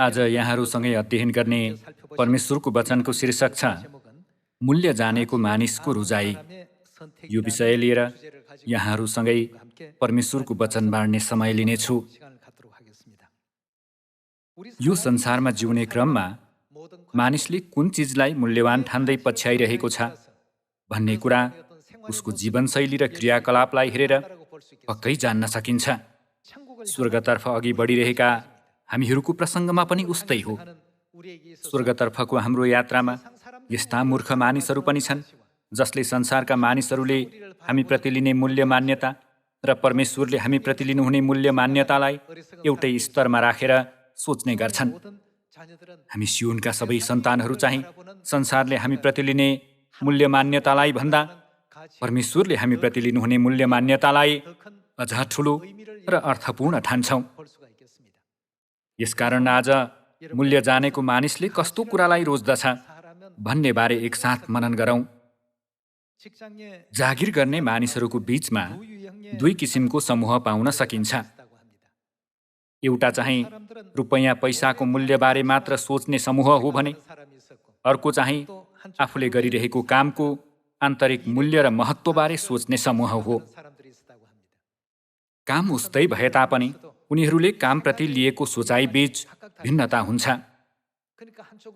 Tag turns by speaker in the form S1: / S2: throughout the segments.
S1: आज यहाँहरूसँगै अध्ययन गर्ने परमेश्वरको वचनको शीर्षक छ मूल्य जानेको मानिसको रुजाई। यो विषय लिएर यहाँहरूसँगै परमेश्वरको वचन बाँड्ने समय लिनेछु। यो संसारमा जिउने क्रममा मानिसले कुन चिजलाई मूल्यवान ठान्दै पछ्याइरहेको छ भन्ने कुरा उसको जीवनशैली र क्रियाकलापलाई हेरेर पक्कै जान्न सकिन्छ। स्वर्गतर्फ अघि बढिरहेका हामीहरूको प्रसङ्गमा पनि उस्तै हो। स्वर्गतर्फको हाम्रो यात्रामा यस्ता मूर्ख मानिसहरू पनि छन् जसले संसारका मानिसहरूले हामीप्रति लिने मूल्य मान्यता र परमेश्वरले हामीप्रति लिनुहुने मूल्य मान्यतालाई एउटै स्तरमा राखेर सोच्ने गर्छन्। हामी सियोनका सबै सन्तानहरू चाहिँ संसारले हामीप्रति लिने मूल्य मान्यतालाई भन्दा परमेश्वरले हामीप्रति लिनुहुने मूल्य मान्यतालाई अझ ठुलो र अर्थपूर्ण ठान्छौँ। यसकारण आज मूल्य जानेको मानिसले कस्तो कुरालाई रोज्दछ भन्ने बारे एकसाथ मनन गरौँ। जागिर गर्ने मानिसहरूको बीचमा दुई किसिमको समूह पाउन सकिन्छ। एउटा चाहिँ रुपैयाँ पैसाको मूल्यबारे मात्र सोच्ने समूह हो भने अर्को चाहिँ आफूले गरिरहेको कामको आन्तरिक मूल्य र महत्त्वबारे सोच्ने समूह हो। काम उस्तै भए तापनि उनीहरूले कामप्रति लिएको सोचाइ बीच भिन्नता हुन्छ।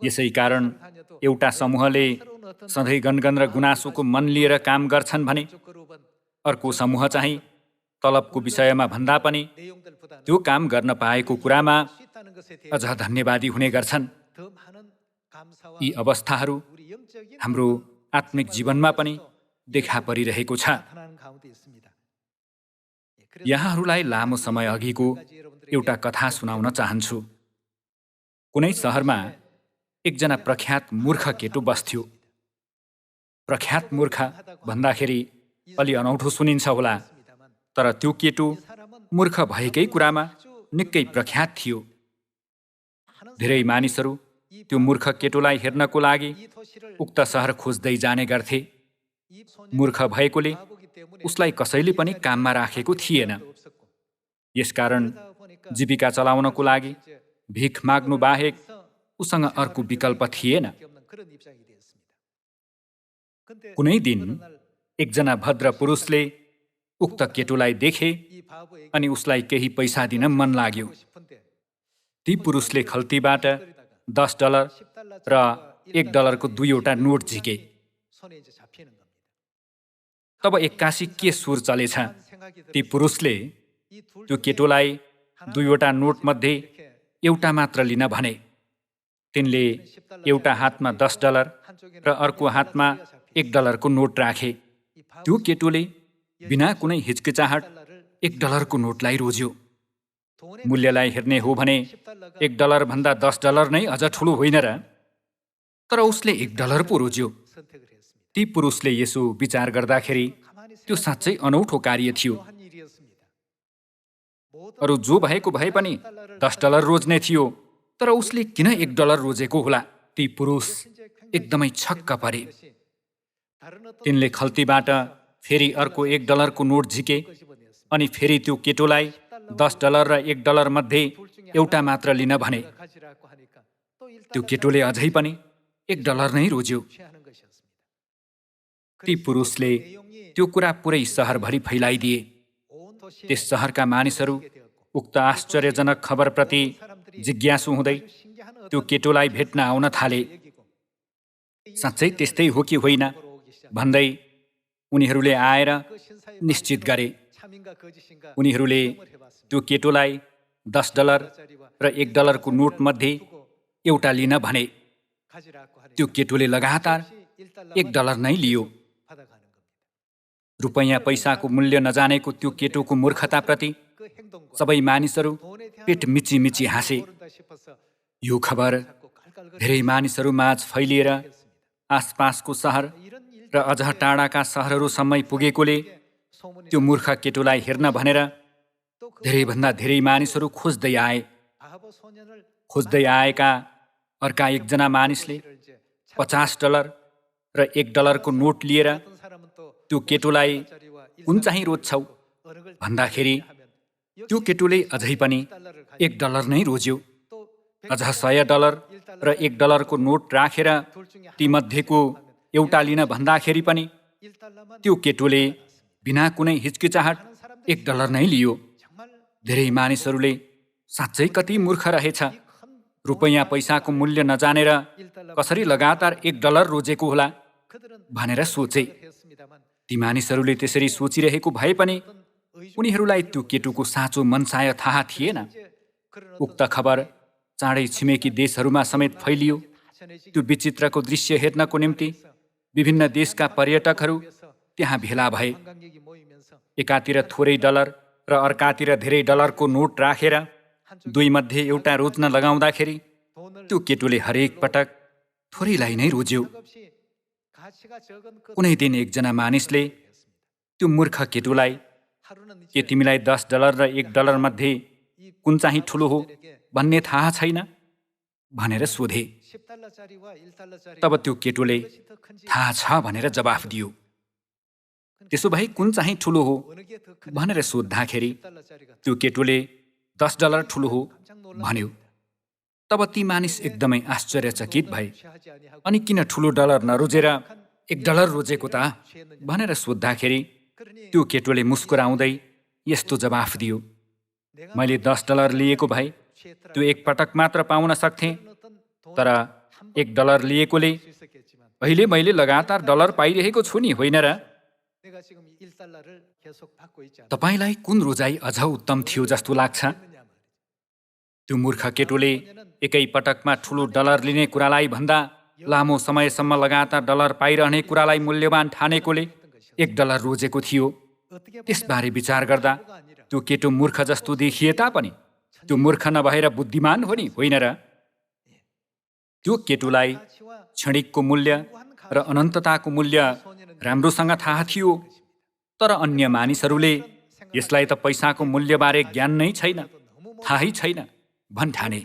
S1: यसै कारण एउटा समूहले सधैँ गनगन र गुनासोको मन लिएर काम गर्छन् भने अर्को समूह चाहिँ तलबको विषयमा भन्दा पनि त्यो काम गर्न पाएको कुरामा अझ धन्यवादी हुने गर्छन्। यी अवस्थाहरू हाम्रो आत्मिक जीवनमा पनि देखा परिरहेको छ। यहाँहरूलाई लामो समय अघिको एउटा कथा सुनाउन चाहन्छु। कुनै सहरमा एकजना प्रख्यात मूर्ख केटो बस्थ्यो। प्रख्यात मूर्ख भन्दाखेरि अलि अनौठो सुनिन्छ होला, तर त्यो केटो मूर्ख भएकै कुरामा निकै प्रख्यात थियो। धेरै मानिसहरू त्यो मूर्ख केटोलाई हेर्नको लागि उक्त सहर खोज्दै जाने गर्थे। मूर्ख भएकोले उसलाई कसैले पनि काममा राखेको थिएन। यसकारण जीविका चलाउनको लागि भिख माग्नु बाहेक उसँग अर्को विकल्प थिएन। कुनै दिन एकजना भद्र पुरुषले उक्त केटोलाई देखे अनि उसलाई केही पैसा दिन मन लाग्यो। ती पुरुषले खल्तीबाट $10 र $1 दुईवटा नोट झिके। तब एक्कासी के सुर चलेछ। ती पुरुषले त्यो केटोलाई दुईवटा नोटमध्ये एउटा मात्र लिन भने। तिनले एउटा हातमा $10 र अर्को हातमा $1 को नोट राखे। त्यो केटोले बिना कुनै हिचकिचाहट $1 नोटलाई रोज्यो। मूल्यलाई हेर्ने हो भने $1 भन्दा $10 नै अझ ठुलो होइन र? तर उसले $1 पो रोज्यो। ती पुरुषले यसो विचार गर्दाखेरि त्यो साँच्चै अनौठो कार्य थियो। अरू जो भएको भए पनि $10 रोज्ने थियो, तर उसले किन $1 रोजेको होला? ती पुरुष एकदमै छक्क परे। तिनले खल्तीबाट फेरि अर्को $1 को नोट झिके अनि फेरि त्यो केटोलाई $10 र $1 मध्ये एउटा मात्र लिन भने। त्यो केटोले अझै पनि $1 नै रोज्यो। ती पुरुषले त्यो कुरा पुरै सहरभरि फैलाइदिए। त्यस सहरका मानिसहरू उक्त आश्चर्यजनक खबरप्रति जिज्ञासु हुँदै त्यो केटोलाई भेट्न आउन थाले। साँच्चै त्यस्तै हो कि होइन भन्दै उनीहरूले आएर निश्चित गरे। उनीहरूले त्यो केटोलाई $10 र $1 को नोटमध्ये एउटा लिन भने। त्यो केटोले लगातार $1 नै लियो। रुपैयाँ पैसाको मूल्य नजानेको त्यो केटोको मूर्खताप्रति सबै मानिसहरू पेट मिची मिची हाँसे। यो खबर धेरै मानिसहरू माझ फैलिएर आसपासको सहर र अझ टाढाका सहरहरूसम्मै पुगेकोले त्यो मूर्ख केटोलाई हेर्न भनेर धेरैभन्दा धेरै मानिसहरू खोज्दै आए। खोज्दै आएका अर्का एकजना मानिसले $50 र $1 को नोट लिएर त्यो केटोलाई कुन चाहिँ रोज्छौ भन्दाखेरि त्यो केटोले अझै पनि $1 नै रोज्यो। अझ $100 र $1 नोट राखेर तीमध्येको एउटा लिन भन्दाखेरि पनि त्यो केटोले बिना कुनै हिचकिचाहट $1 नै लियो। धेरै मानिसहरूले साँच्चै कति मूर्ख रहेछ, रुपैयाँ पैसाको मूल्य नजानेर कसरी लगातार $1 रोजेको होला भनेर सोचे। ती मानिसहरूले त्यसरी सोचिरहेको भए पनि उनीहरूलाई त्यो केटोको साँचो मनसाय थाहा थिएन। उक्त खबर चाँडै छिमेकी देशहरूमा समेत फैलियो। त्यो विचित्रको दृश्य हेर्नको निम्ति विभिन्न देशका पर्यटकहरू त्यहाँ भेला भए। एकातिर थोरै डलर र अर्कातिर धेरै डलरको नोट राखेर दुईमध्ये एउटा रोज्न लगाउँदाखेरि त्यो केटोले हरेक पटक थोरैलाई नै रोज्यो। कुनै दिन एकजना मानिसले त्यो मूर्ख केटोलाई, के तिमीलाई $10 र $1 मध्ये कुन चाहिँ ठुलो हो भन्ने थाहा छैन भनेर सोधे। तब त्यो केटोले थाहा छ भनेर जवाफ दियो। त्यसो भए कुन चाहिँ ठुलो हो भनेर सोद्धाखेरि त्यो केटोले $10 ठुलो हो भन्यो। तब ती मानिस एकदमै आश्चर्यचकित भए। अनि किन ठुलो डलर नरोजेर $1 रोजेको त भनेर सोद्धाखेरि त्यो केटोले मुस्कुराउँदै यस्तो जवाफ दियो, मैले $10 लिएको भए त्यो एकपटक मात्र पाउन सक्थेँ, तर $1 लिएकोले अहिले मैले लगातार डलर पाइरहेको छु नि, होइन र? तपाईलाई कुन रोजाइ अझ उत्तम थियो जस्तो लाग्छ? त्यो मूर्ख केटोले एकै पटकमा ठुलो डलर लिने कुरालाई भन्दा लामो समयसम्म लगातार डलर पाइरहने कुरालाई मूल्यवान ठानेकोले $1 रोजेको थियो। त्यसबारे विचार गर्दा त्यो केटो मूर्ख जस्तो देखिए तापनि त्यो मूर्ख नभएर बुद्धिमान हो नि, होइन र? त्यो केटोलाई क्षणिकको मूल्य र अनन्तताको मूल्य राम्रोसँग थाहा थियो, तर अन्य मानिसहरूले यसलाई त पैसाको मूल्यबारे ज्ञान नै छैन, थाहै छैन भन्ठाने।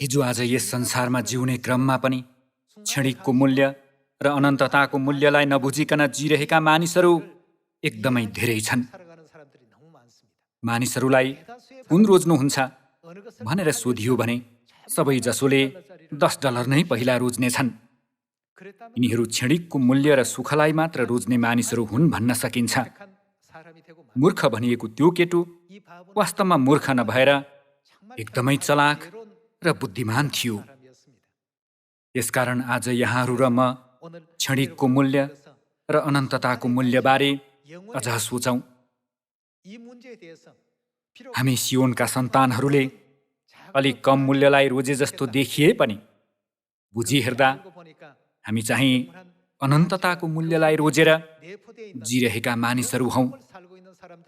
S1: हिजो आज यस संसारमा जिउने क्रममा पनि क्षणिकको मूल्य र अनन्तताको मूल्यलाई नबुझिकन जिरहेका मानिसहरू एकदमै धेरै छन्। मानिसहरूलाई कुन रोज्नुहुन्छ भनेर सोधियो भने सबै जसोले $10 नै पहिला रोज्नेछन्। यिनीहरू क्षणिकको मूल्य र सुखलाई मात्र रोज्ने मानिसहरू हुन् भन्न सकिन्छ। मूर्ख भनिएको त्यो केटो वास्तवमा मूर्ख नभएर एकदमै चलाक र बुद्धिमान थियो। यसकारण आज यहाँहरू र म क्षणिकको मूल्य र अनन्तताको मूल्यबारे अझ सोचौं। हामी सियोनका सन्तानहरूले अलिक कम मूल्यलाई रोजे जस्तो देखिए पनि बुझिहेर्दा हामी चाहिँ अनन्तताको मूल्यलाई रोजेर जिरहेका मानिसहरू हौं।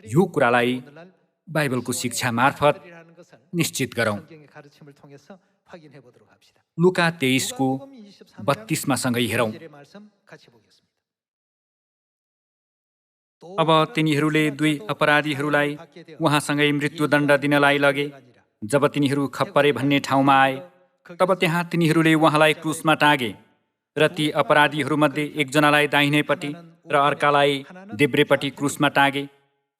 S1: यो कुरालाई बाइबलको शिक्षा मार्फत निश्चित गरौं। लुका 23:32 सँगै हेरौं। अब तिनीहरूले दुई अपराधीहरूलाई उहाँसँगै मृत्युदण्ड दिनलाई लगे। जब तिनीहरू खप्परे भन्ने ठाउँमा आए, तब त्यहाँ तिनीहरूले उहाँलाई क्रुसमा टाँगे र ती अपराधीहरूमध्ये एकजनालाई दाहिनेपट्टि र अर्कालाई देब्रेपट्टि क्रुसमा टाँगे।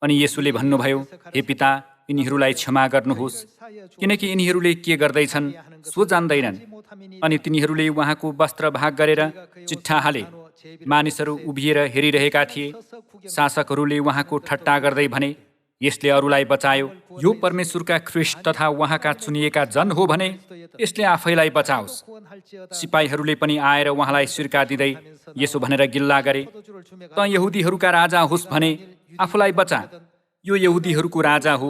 S1: अनि येशूले भन्नुभयो, हे पिता, यिनीहरूलाई क्षमा गर्नुहोस्, किनकि यिनीहरूले के गर्दैछन् सो जान्दैनन्। अनि तिनीहरूले उहाँको वस्त्र भाग गरेर चिट्ठा हाले। मानिसहरू उभिएर हेरिरहेका थिए। शासकहरूले उहाँको ठट्टा गर्दै भने, यसले अरूलाई बचायो, यो परमेश्वरका ख्रीष्ट तथा उहाँका चुनिएका जन हो भने यसले आफैलाई बचाओस्। सिपाहीहरूले पनि आएर उहाँलाई सिर्का दिँदै यसो भनेर गिल्ला गरे, त यहुदीहरूका राजा होस् भने आफूलाई बचा, यो यहुदीहरूको राजा हो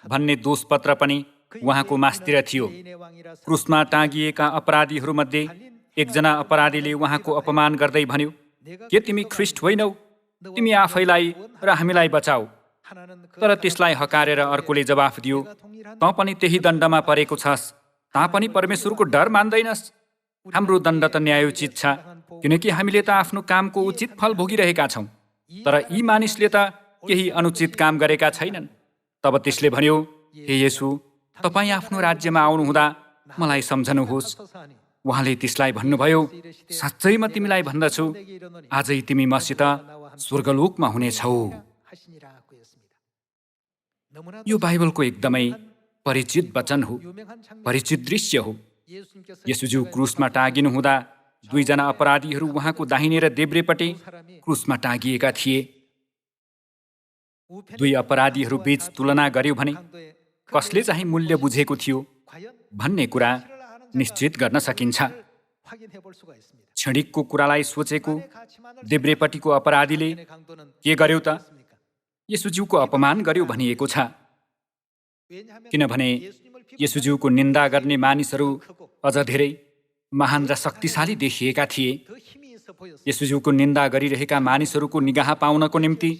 S1: भन्ने दोषपत्र पनि उहाँको मास्तिर थियो। क्रुसमा टाँगिएका अपराधीहरूमध्ये एकजना अपराधीले उहाँको अपमान गर्दै भन्यो, के तिमी ख्रीष्ट होइनौ? तिमी आफैलाई र हामीलाई बचाऊ। तर त्यसलाई हकारेर अर्कोले जवाफ दियो, तँ पनि त्यही दण्डमा परेको छस्, तापनि परमेश्वरको डर मान्दैनस्। हाम्रो दण्ड त न्यायोचित छ, किनकि हामीले त आफ्नो कामको उचित फल भोगिरहेका छौं, तर यी मानिसले त केही अनुचित काम गरेका छैनन्। तब त्यसले भन्यो, हे येशू, तपाईँ आफ्नो राज्यमा आउनुहुँदा मलाई सम्झनुहोस्। उहाँले त्यसलाई भन्नुभयो, साँच्चै म तिमीलाई भन्दछु, आजै तिमी मसित स्वर्गलोकमा हुनेछौ। यो बाइबलको एकदमै परिचित वचन हो, परिचित दृश्य हो। येशूज्यू क्रुसमा टाँगिनु हुँदा दुईजना अपराधीहरू उहाँको दाहिने र देब्रेपट्टि क्रुसमा टाँगिएका थिए। दुई अपराधीहरू बीच तुलना गर्यो भने कसले चाहिँ मूल्य बुझेको थियो भन्ने कुरा निश्चित गर्न सकिन्छ। क्षणिकको कुरालाई सोचेको देब्रेपट्टिको अपराधीले के गर्यो त? येशूज्यूको अपमान गर्यो भनिएको छ। किनभने येशूज्यूको निन्दा गर्ने मानिसहरू अझ धेरै महान र शक्तिशाली देखिएका थिए। येशूज्यूको निन्दा गरिरहेका मानिसहरूको निगाह पाउनको निम्ति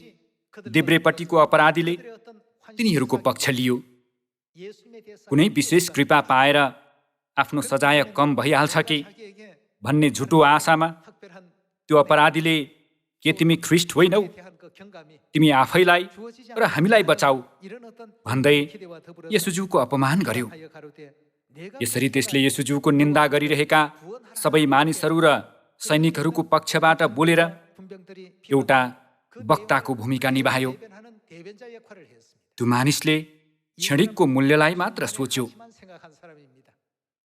S1: देब्रेपट्टिको अपराधीले तिनीहरूको पक्ष लियो। कुनै विशेष कृपा पाएर आफ्नो सजाय कम भइहाल्छ कि भन्ने झुटो आशामा त्यो अपराधीले के तिमी ख्रिस्ट होइनौ, तिमी आफैलाई र हामीलाई बचाऊ भन्दै येशूज्यूको अपमान गर्यो। यसरी त्यसले येशूज्यूको निन्दा गरिरहेका सबै मानिसहरू र सैनिकहरूको पक्षबाट बोलेर एउटा वक्ताको भूमिका निभायो। त्यो मानिसले क्षणिकको मूल्यलाई मात्र सोच्यो।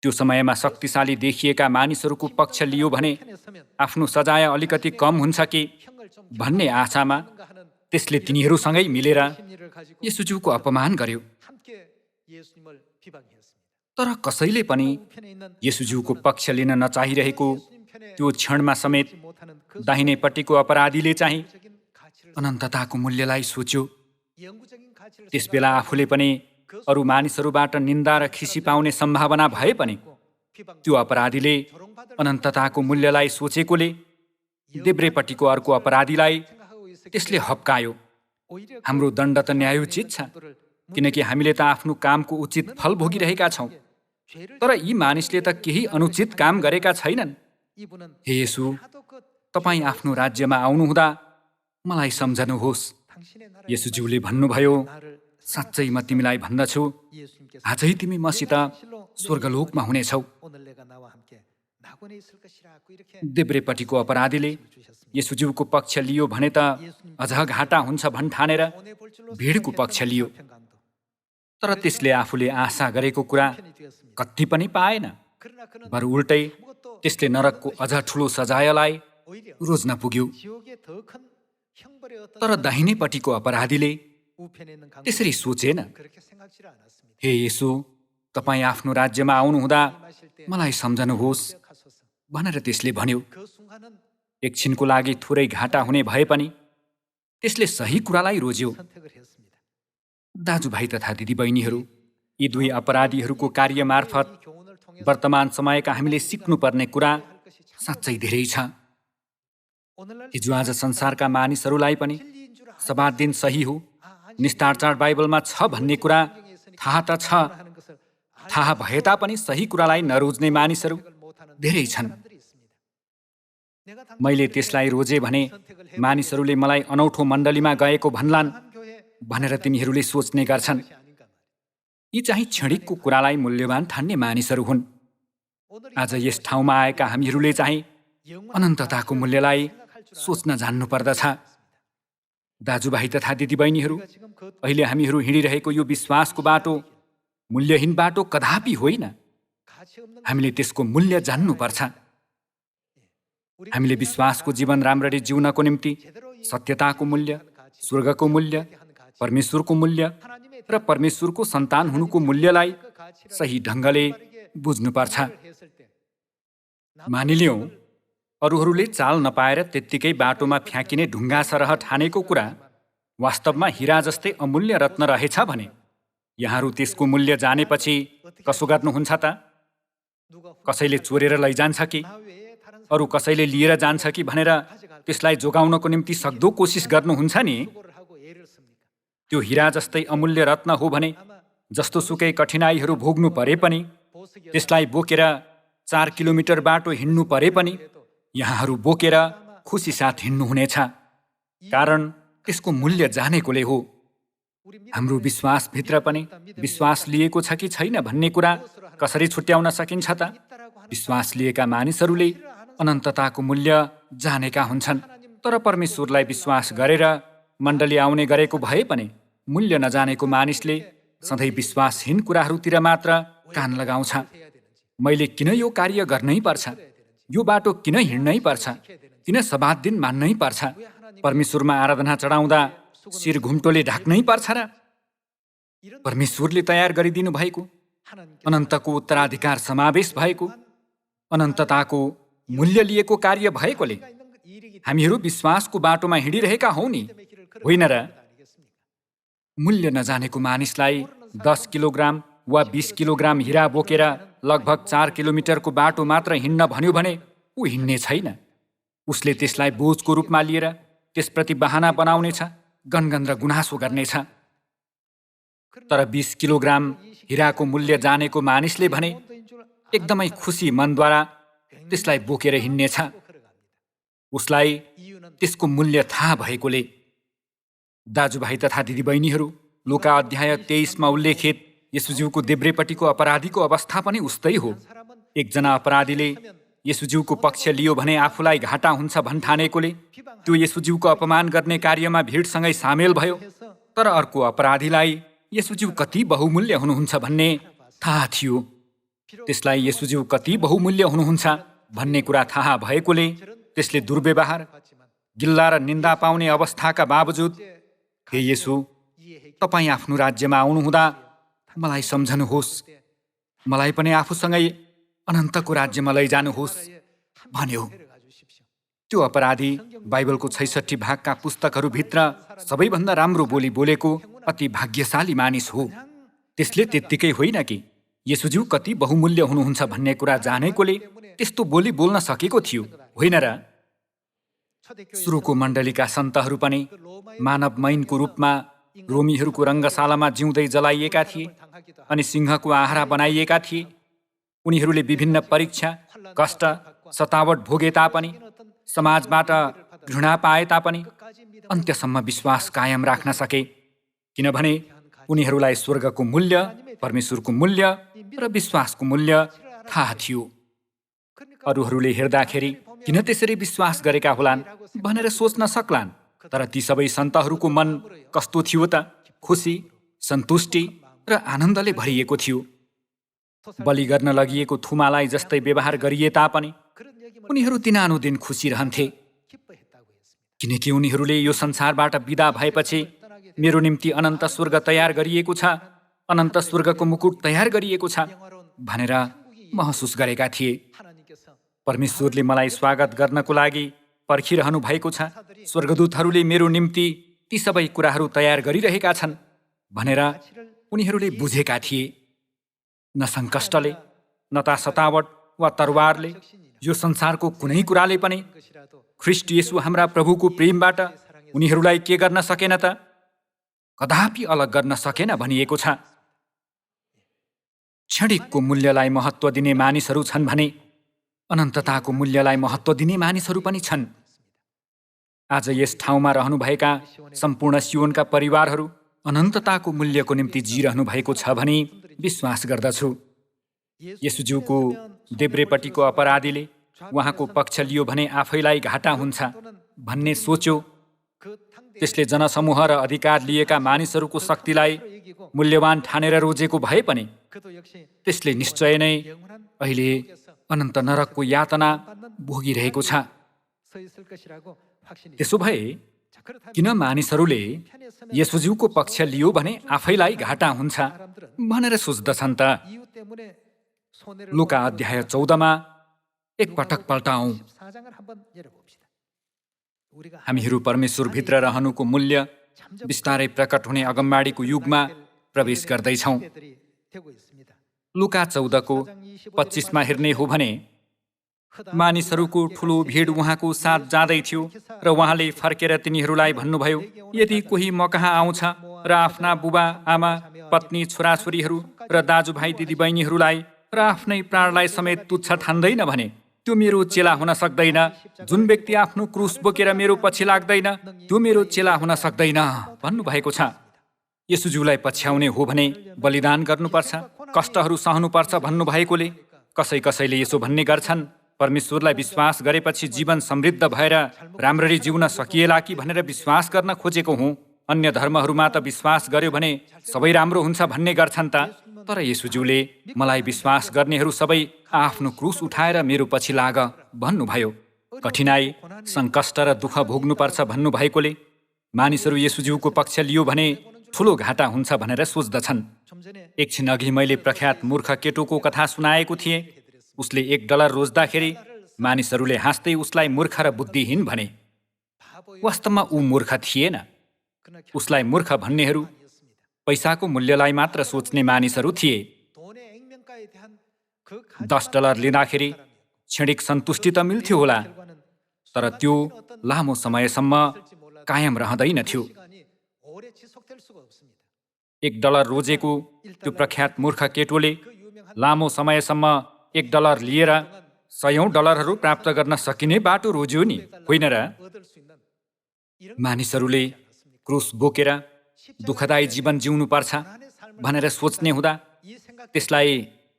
S1: त्यो समयमा शक्तिशाली देखिएका मानिसहरूको पक्ष लियो भने आफ्नो सजाय अलिकति कम हुन्छ कि भन्ने आशामा त्यसले तिनीहरूसँगै मिलेर येशूज्यूको अपमान गर्यो। तर कसैले पनि येशूज्यूको पक्ष लिन नचाहिरहेको त्यो क्षणमा समेत दाहिनेपट्टिको अपराधीले चाहिँ अनन्तताको मूल्यलाई सोच्यो। त्यसबेला आफूले पनि अरू मानिसहरूबाट निन्दा र खिसी पाउने सम्भावना भए पनि त्यो अपराधीले अनन्तताको मूल्यलाई सोचेकोले देब्रेपट्टिको अर्को अपराधीलाई त्यसले हप्कायो। हाम्रो दण्ड त न्यायोचित छ, किनकि हामीले त आफ्नो कामको उचित फल भोगिरहेका छौँ। तर यी मानिसले त केही अनुचित काम गरेका छैनन्। हे येशू, तपाईँ आफ्नो राज्यमा आउनुहुँदा मलाई सम्झनुहोस्। येशूज्यूले भन्नुभयो, साँच्चै म तिमीलाई भन्दछु, आजै तिमी मसित स्वर्गलोकमा हुनेछौ। देब्रेपट्टिको अपराधीले येशूज्यूको पक्ष लियो भने त अझ घाटा हुन्छ भन्ठानेर भिडको पक्ष लियो। तर त्यसले आफूले आशा गरेको कुरा कति पनि पाएन। बरु उल्टै त्यसले नरकको अझ ठुलो सजायलाई रोज्न पुग्यो। तर दाहिनेपट्टिको अपराधीले त्यसरी सोचेन। हे येशू, तपाईँ आफ्नो राज्यमा आउनुहुँदा मलाई सम्झनुहोस् भनेर त्यसले भन्यो। एकछिनको लागि थोरै घाटा हुने भए पनि त्यसले सही कुरालाई रोज्यो। दाजुभाइ तथा दिदीबहिनीहरू, यी दुई अपराधीहरूको कार्य मार्फत वर्तमान समयका हामीले सिक्नुपर्ने कुरा साँच्चै धेरै छ। हिजो आज संसारका मानिसहरूलाई पनि सब्बात दिन सही हो, निस्तार चाड बाइबलमा छ भन्ने कुरा थाहा त छ। थाहा भए तापनि सही कुरालाई नरोज्ने मानिसहरू धेरै छन्। मैले त्यसलाई रोजे भने मानिसहरूले मलाई अनौठो मण्डलीमा गएको भन्लान् भनेर तिनीहरूले सोच्ने गर्छन्। यी चाहिँ क्षणिकको कुरालाई मूल्यवान ठान्ने मानिसहरू हुन्। आज यस ठाउँमा आएका हामीहरूले चाहिँ अनन्तताको मूल्यलाई सोच्न जान्नुपर्दछ। दाजुभाइ तथा दिदीबहिनीहरू, अहिले हामीहरू हिँडिरहेको यो विश्वासको बाटो मूल्यहीन बाटो कदापि होइन। हामीले त्यसको मूल्य जान्नुपर्छ। हामीले विश्वासको जीवन राम्ररी जिउनको निम्ति सत्यताको मूल्य, स्वर्गको मूल्य, परमेश्वरको मूल्य र परमेश्वरको सन्तान हुनुको मूल्यलाई सही ढङ्गले बुझ्नुपर्छ। मानिलियौँ अरूहरूले चाल नपाएर त्यत्तिकै बाटोमा फ्याँकिने ढुङ्गा सरह ठानेको कुरा वास्तवमा हिरा जस्तै अमूल्य रत्न रहेछ भने यहाँहरू त्यसको मूल्य जानेपछि कसो गर्नुहुन्छ त? कसैले चोरेर लैजान्छ कि अरू कसैले लिएर जान्छ कि भनेर त्यसलाई जोगाउनको निम्ति सक्दो कोसिस गर्नुहुन्छ नि? त्यो हिरा जस्तै अमूल्य रत्न हो भने जस्तो सुकै कठिनाइहरू भोग्नु परे पनि, त्यसलाई बोकेर 4 किलोमिटर बाटो हिँड्नु परे पनि यहाँहरू बोकेर खुसी साथ हिँड्नुहुनेछ। कारण त्यसको मूल्य जानेकोले हो। हाम्रो विश्वासभित्र पनि विश्वास लिएको छ कि छैन भन्ने कुरा कसरी छुट्याउन सकिन्छ त? विश्वास लिएका मानिसहरूले अनन्तताको मूल्य जानेका हुन्छन्। तर परमेश्वरलाई विश्वास गरेर मण्डली आउने गरेको भए पनि मूल्य नजानेको मानिसले सधैँ विश्वासहीन कुराहरूतिर मात्र कान लगाउँछ। मैले किन यो कार्य गर्नै पर्छ, यो बाटो किन हिँड्नै पर्छ, किन सबात दिन मान्नै पर्छ, परमेश्वरमा आराधना चढाउँदा शिर घुम्टोले ढाक्नै पर्छ र? परमेश्वरले तयार गरिदिनु भएको, अनन्तको उत्तराधिकार समावेश भएको, अनन्तताको मूल्य लिएको कार्य भएकोले हामीहरू विश्वासको बाटोमा हिँडिरहेका हौ नि, होइन र? मूल्य नजानेको मानिसलाई 10 किलोग्राम वा 20 किलोग्राम हिरा बोकेर लगभग 4 किलोमिटरको बाटो मात्र हिँड्न भन्यो भने ऊ हिँड्ने छैन। उसले त्यसलाई बोझको रूपमा लिएर त्यसप्रति बहाना बनाउनेछ, गनगन र गुनासो गर्नेछ। तर 20 किलोग्राम हिराको मूल्य जानेको मानिसले भने एकदमै खुसी मनद्वारा त्यसलाई बोकेर हिँड्नेछ। उसलाई त्यसको मूल्य थाहा भएकोले। दाजुभाइ तथा दिदीबहिनीहरू, लुका अध्याय 23मा उल्लेखित येशूज्यूको देब्रेपट्टिको अपराधीको अवस्था पनि उस्तै हो। एकजना अपराधीले येशूज्यूको पक्ष लियो भने आफूलाई घाटा हुन्छ भन्ठानेकोले त्यो येशूज्यूको अपमान गर्ने कार्यमा भिडसँगै सामेल भयो। तर अर्को अपराधीलाई येशूज्यू कति बहुमूल्य हुनुहुन्छ भन्ने थाहा थियो। त्यसलाई येशूज्यू कति बहुमूल्य हुनुहुन्छ भन्ने कुरा थाहा भएकोले त्यसले दुर्व्यवहार, गिल्ला र निन्दा पाउने अवस्थाका बावजुद, हे येशू, तपाईँ आफ्नो राज्यमा आउनुहुँदा मलाई सम्झनुहोस्, मलाई पनि आफूसँगै अनन्तको राज्यमा लैजानुहोस् भन्यो। त्यो अपराधी बाइबलको 66 भागका पुस्तकहरूभित्र सबैभन्दा राम्रो बोली बोलेको अति भाग्यशाली मानिस हो। त्यसले त्यत्तिकै होइन कि येशूज्यू कति बहुमूल्य हुनुहुन्छ भन्ने कुरा जानेकोले त्यस्तो बोली बोल्न सकेको थियो, होइन र? सुरुको मण्डलीका सन्तहरू पनि मानवमैनको रूपमा रोमीहरूको रङ्गशालामा जिउँदै जलाइएका थिए अनि सिंहको आहारा बनाइएका थिए। उनीहरूले विभिन्न परीक्षा, कष्ट, सतावट भोगे तापनि, समाजबाट घृणा पाए तापनि अन्त्यसम्म विश्वास कायम राख्न सके, किनभने उनीहरूलाई स्वर्गको मूल्य, परमेश्वरको मूल्य र विश्वासको मूल्य थाहा थियो। अरूहरूले हेर्दाखेरि किन त्यसरी विश्वास गरेका होलान् भनेर सोच्न सक्लान्। तर ती सबै सन्तहरूको मन कस्तो थियो त? खुसी, सन्तुष्टि र आनन्दले भरिएको थियो। बलि गर्न लगिएको थुमालाई जस्तै व्यवहार गरिए तापनि उनीहरू दिनानुदिन खुसी रहन्थे, किनकि उनीहरूले यो संसारबाट बिदा भएपछि मेरो निम्ति अनन्त स्वर्ग तयार गरिएको छ, अनन्त स्वर्गको मुकुट तयार गरिएको छ भनेर महसुस गरेका थिए। परमेश्वरले मलाई स्वागत गर्नको लागि पर्खिरहनु भएको छ। स्वर्गदूतहरूले मेरो निम्ति ती सबै कुराहरू तयार गरिरहेका छन् भनेर उनीहरूले बुझेका थिए। न सङ्कष्टले, न त सतावट वा तरवारले, यो संसारको कुनै कुराले पनि ख्रीष्ट येशू हाम्रा प्रभुको प्रेमबाट उनीहरूलाई के गर्न सकेन त? कदापि अलग गर्न सकेन भनिएको छ। क्षणिकको मूल्यलाई महत्त्व दिने मानिसहरू छन् भने अनन्तताको मूल्यलाई महत्त्व दिने मानिसहरू पनि छन्। आज यस ठाउँमा रहनुभएका सम्पूर्ण सियोनका परिवारहरू अनन्तताको मूल्यको निम्ति जिरहनु भएको छ भनी विश्वास गर्दछु। येशूज्यूको देब्रेपट्टिको अपराधीले उहाँको पक्ष लियो भने आफैलाई घाटा हुन्छ भन्ने सोच्यो। त्यसले जनसमूह र अधिकार लिएका मानिसहरूको शक्तिलाई मूल्यवान ठानेर रोजेको भए पनि त्यसले निश्चय नै अहिले अनन्त नरकको यातना भोगिरहेको छ। त्यसो भए किन मानिसहरूले येशूज्यूको पक्ष लियो भने आफैलाई घाटा हुन्छ भनेर सोच्दछन् त? लुका अध्याय 14मा एकपटक पल्टाउँ। हामीहरू परमेश्वरभित्र रहनुको मूल्य बिस्तारै प्रकट हुने अगमबाडीको युगमा प्रवेश गर्दैछौँ। लुका 14को 25मा हेर्ने हो भने मानिसहरूको ठुलो भिड उहाँको साथ जाँदै थियो र उहाँले फर्केर तिनीहरूलाई भन्नुभयो, यदि कोही म कहाँ आउँछ र आफ्ना बुबा आमा, पत्नी, छोराछोरीहरू र दाजुभाइ दिदीबहिनीहरूलाई र आफ्नै प्राणलाई समेत तुच्छ ठान्दैन भने त्यो मेरो चेला हुन सक्दैन। जुन व्यक्ति आफ्नो क्रुस बोकेर मेरो पछि लाग्दैन त्यो मेरो चेला हुन सक्दैन भन्नुभएको छ। येशूज्यूलाई पछ्याउने हो भने बलिदान गर्नुपर्छ, कष्टहरू सहनुपर्छ भन्नुभएकोले कसैले यसो भन्ने गर्छन्, परमेश्वरलाई विश्वास गरेपछि जीवन समृद्ध भएर राम्ररी जिउन सकिएला कि भनेर विश्वास गर्न खोजेको हुँ। अन्य धर्महरूमा त विश्वास गर्यो भने सबै राम्रो हुन्छ भन्ने गर्छन् त। तर येशूज्यूले मलाई विश्वास गर्नेहरू सबै आफ्नो क्रुस उठाएर मेरो पछि लाग भन्नुभयो। कठिनाई, सङ्कष्ट र दुःख भोग्नुपर्छ भन्नुभएकोले मानिसहरू येशूज्यूको पक्ष लियो भने ठुलो घाटा हुन्छ भनेर सोच्दछन्। एकछिन अघि मैले प्रख्यात मूर्ख केटोको कथा सुनाएको थिएँ। उसले $1 रोज्दाखेरि मानिसहरूले हाँस्दै उसलाई मूर्ख र बुद्धिहीन भने। वास्तवमा ऊ मूर्ख थिएन। उसलाई मूर्ख भन्नेहरू पैसाको मूल्यलाई मात्र सोच्ने मानिसहरू थिए। $10 लिँदाखेरि क्षणिक सन्तुष्टि त मिल्थ्यो होला, तर त्यो लामो समयसम्म कायम रहँदैनथ्यो। $1 रोजेको त्यो प्रख्यात मूर्ख केटोले लामो समयसम्म $1 लिएर $100 प्राप्त गर्न सकिने बाटो रोज्यो नि, होइन र? मानिसहरूले क्रुस बोकेर दुःखदायी जीवन जिउनु पर्छ भनेर सोच्ने हुँदा त्यसलाई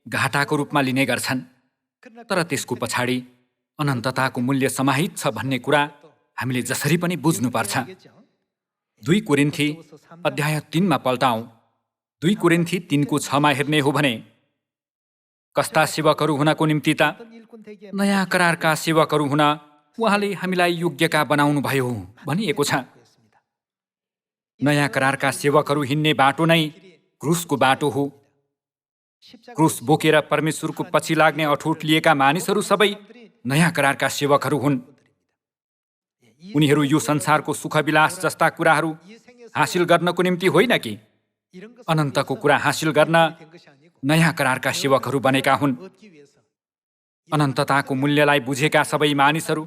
S1: घाटाको रूपमा लिने गर्छन्। तर त्यसको पछाडि अनन्तताको मूल्य समाहित छ भन्ने कुरा हामीले जसरी पनि बुझ्नुपर्छ। 2 कोरिन्थी अध्याय 3 मा पल्टाउँ। 2 कोरिन्थी 3 को 6 मा हेर्ने हो भने कस्ता सेवकहरू हुनको निम्ति त नयाँ करारका सेवकहरू हुन उहाँले हामीलाई योग्यका बनाउनु भयो भनिएको छ। नयाँ करारका सेवकहरू हिँड्ने बाटो नै क्रुसको बाटो हो। क्रुस बोकेर परमेश्वरको पछि लाग्ने अठोट लिएका मानिसहरू सबै नयाँ करारका सेवकहरू हुन्। उनीहरू यो संसारको सुखविलास जस्ता कुराहरू हासिल गर्नको निम्ति होइन कि अनन्तको कुरा हासिल गर्न नयाँ करारका सेवकहरू बनेका हुन्। अनन्तताको मूल्यलाई बुझेका सबै मानिसहरू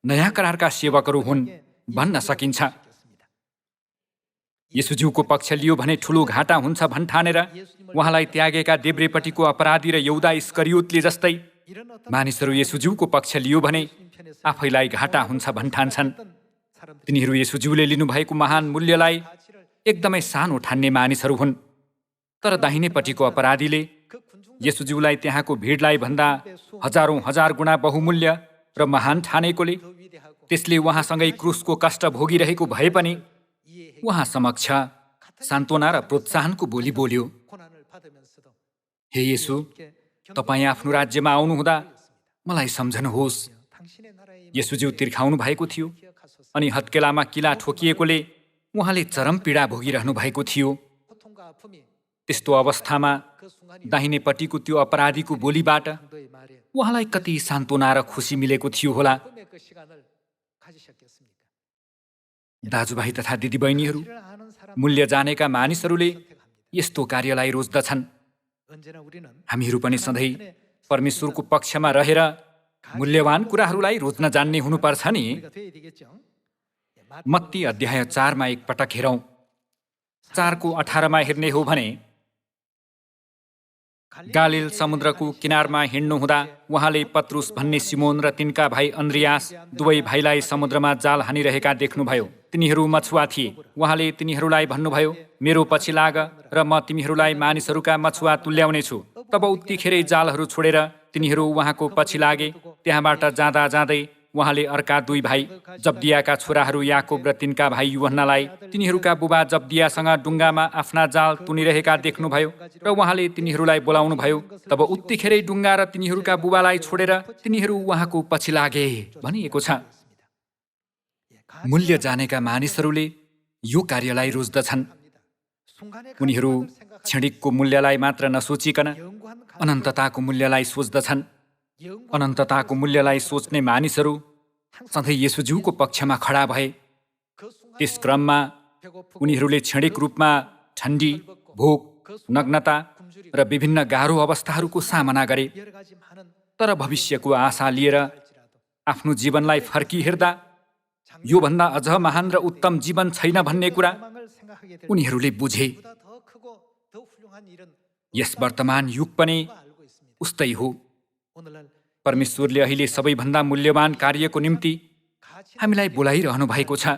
S1: नयाँ करारका सेवकहरू हुन् भन्न सकिन्छ। येशूज्यूको पक्ष लियो भने ठुलो घाटा हुन्छ भन्ठानेर उहाँलाई त्यागेका देब्रेपट्टिको अपराधी र यहुदा इस्करियोतले जस्तै मानिसहरू येशूज्यूको पक्ष लियो भने आफैलाई घाटा हुन्छ भन्ठान्छन्। तिनीहरू येशूज्यूले लिनुभएको महान मूल्यलाई एकदमै सानो ठान्ने मानिसहरू हुन्। तर दाहिनेपट्टिको अपराधीले येशूज्यूलाई त्यहाँको भिडलाई भन्दा हजारौं हजार गुणा बहुमूल्य र महान ठानेकोले त्यसले उहाँसँगै क्रुसको कष्ट भोगिरहेको भए पनि उहाँ समक्ष सान्त्वना र प्रोत्साहनको बोली बोल्यो। हे येशू, तपाईँ आफ्नो राज्यमा आउनुहुँदा मलाई सम्झनुहोस्। येशूज्यू तिर्खाउनु भएको थियो अनि हत्केलामा किला ठोकिएकोले उहाँले चरम पीडा भोगिरहनु भएको थियो। त्यस्तो अवस्थामा दाहिनेपट्टिको त्यो अपराधीको बोलीबाट उहाँलाई कति सान्त्वना र खुसी मिलेको थियो होला। दाजुभाइ तथा दिदीबहिनीहरू, मूल्य जानेका मानिसहरूले यस्तो कार्यलाई रोज्दछन्। हामीहरू पनि सधैँ परमेश्वरको पक्षमा रहेर मूल्यवान कुराहरूलाई रोज्न जान्ने हुनुपर्छ नि। मत्ती अध्याय 4 मा एकपटक हेरौँ। 4 को 18 मा हेर्ने हो भने गालिल समुद्रको किनारमा हिँड्नुहुँदा उहाँले पत्रुस भन्ने सिमोन र तिनका भाइ अन्द्रियास दुवै भाइलाई समुद्रमा जाल हानिरहेका देख्नुभयो। तिनीहरू मछुवा थिए। उहाँले तिनीहरूलाई भन्नुभयो, मेरो पछि लाग र म तिमीहरूलाई मानिसहरूका मछुवा तुल्याउनेछु। तब उत्तिखेरै जालहरू छोडेर तिनीहरू उहाँको पछि लागे। त्यहाँबाट जाँदा जाँदै उहाँले अर्का 2 भाइ जब्दियाका छोराहरू याकोब र तिनका भाइ यूहन्नालाई तिनीहरूका बुबा जब्दियासँग डुङ्गामा आफ्ना जाल तुनिरहेका देख्नुभयो र उहाँले तिनीहरूलाई बोलाउनुभयो। तब उत्तिखेरै डुङ्गा र तिनीहरूका बुबालाई छोडेर तिनीहरू उहाँको पछि लागे भनिएको छ। मूल्य जानेका मानिसहरूले यो कार्यलाई रोज्दछन्। उनीहरू क्षणिकको मूल्यलाई मात्र नसोचिकन अनन्तताको मूल्यलाई सोच्दछन्। अनन्तताको मूल्यलाई सोच्ने मानिसहरू सधैँ येशूज्यूको पक्षमा खडा भए। त्यस क्रममा उनीहरूले क्षणिक रूपमा ठण्डी, भोक, नग्नता र विभिन्न गाह्रो अवस्थाहरूको सामना गरे। तर भविष्यको आशा लिएर आफ्नो जीवनलाई फर्की हेर्दा योभन्दा अझ महान र उत्तम जीवन छैन भन्ने कुरा उनीहरूले बुझे। यस वर्तमान युग पनि उस्तै हो। परमेश्वरले अहिले सबैभन्दा मूल्यवान कार्यको निम्ति हामीलाई बोलाइरहनु भएको छ।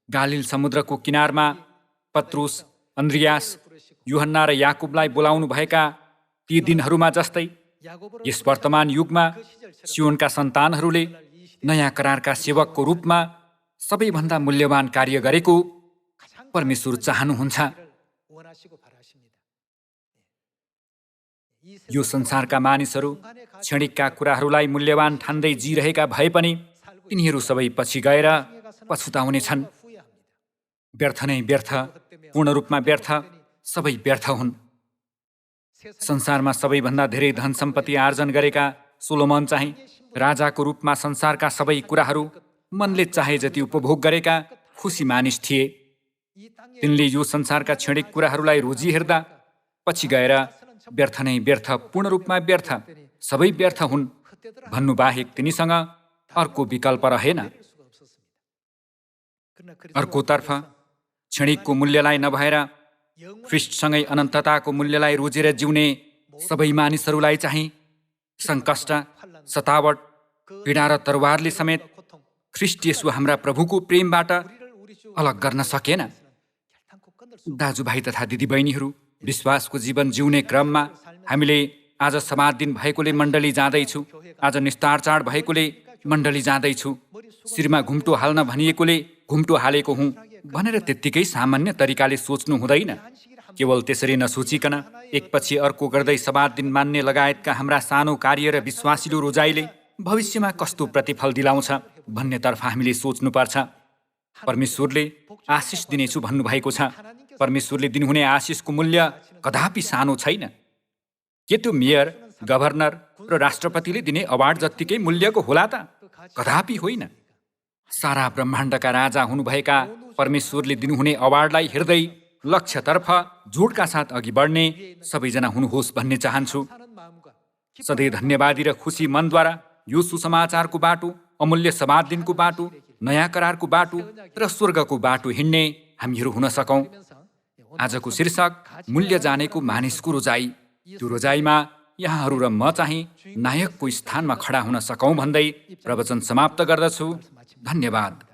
S1: गालिल समुद्रको किनारमा पत्रुस, अन्द्रियास, यूहन्ना र याकुबलाई बोलाउनु भएका ती दिनहरूमा जस्तै यस वर्तमान युगमा सियोनका सन्तानहरूले नयाँ करारका सेवकको रूपमा सबैभन्दा मूल्यवान कार्य गरेको परमेश्वर चाहनुहुन्छ। यो संसारका मानिसहरू क्षणिकका कुराहरूलाई मूल्यवान ठान्दै जिरहेका भए पनि तिनीहरू सबै पछि गएर पछुताउनेछन्। व्यर्थ नै व्यर्थ, पूर्ण रूपमा व्यर्थ, सबै व्यर्थ हुन्। संसारमा सबैभन्दा धेरै धन सम्पत्ति आर्जन गरेका सोलोमन चाहिँ राजाको रूपमा संसारका सबै कुराहरू मनले चाहे जति उपभोग गरेका खुसी मानिस थिए। तिनले यो संसारका क्षणिक कुराहरूलाई रोजी हेर्दा पछि गएर व्यर्थ नै व्यर्थ, पूर्ण रूपमा व्यर्थ, सबै व्यर्थ हुन् भन्नु बाहेक तिनीसँग अर्को विकल्प रहेन। अर्कोतर्फ क्षणिकको मूल्यलाई नभएर ख्रीष्टसँगै अनन्तताको मूल्यलाई रोजेर जिउने सबै मानिसहरूलाई चाहिँ सङ्कष्ट, सतावट, पीडा र तरवारले समेत ख्रीष्ट येशू हाम्रा प्रभुको प्रेमबाट अलग गर्न सकेन। दाजुभाइ तथा दिदीबहिनीहरू, विश्वासको जीवन जिउने क्रममा हामीले आज समाज दिन भएकोले मण्डली जाँदैछु, आज निस्तार चाड भएकोले मण्डली जाँदैछु, शिरमा घुम्टो हाल्न भनिएकोले घुम्टो हालेको हुँ भनेर त्यत्तिकै सामान्य तरिकाले सोच्नु हुँदैन। केवल त्यसरी नसोचिकन एकपछि अर्को गर्दै समाज दिन मान्ने लगायतका हाम्रा सानो कार्य र विश्वासिलो रोजाइले भविष्यमा कस्तो प्रतिफल दिलाउँछ भन्नेतर्फ हामीले सोच्नुपर्छ। परमेश्वरले आशिष दिनेछु भन्नुभएको छ। परमेश्वरले दिनुहुने आशिषको मूल्य कदापि सानो छैन। के त्यो मेयर, गभर्नर र राष्ट्रपतिले दिने अवार्ड जत्तिकै मूल्यको होला त? कदापि होइन। सारा ब्रह्माण्डका राजा हुनुभएका परमेश्वरले दिनुहुने अवार्डलाई हेर्दै लक्ष्यतर्फ जोडका साथ अघि बढ्ने सबैजना हुनुहोस् भन्ने चाहन्छु। सधैँ धन्यवादी र खुसी मनद्वारा यो सुसमाचारको बाटो, अमूल्य समाज दिनको बाटो, नयाँ करारको बाटो र स्वर्गको बाटो हिँड्ने हामीहरू हुन सकौँ। आजको शीर्षक मूल्य जानेको मानिसको रोजाइ। त्यो रोजाइमा यहाँहरू र म चाहिँ नायकको स्थानमा खडा हुन सकौँ भन्दै प्रवचन समाप्त गर्दछु। धन्यवाद।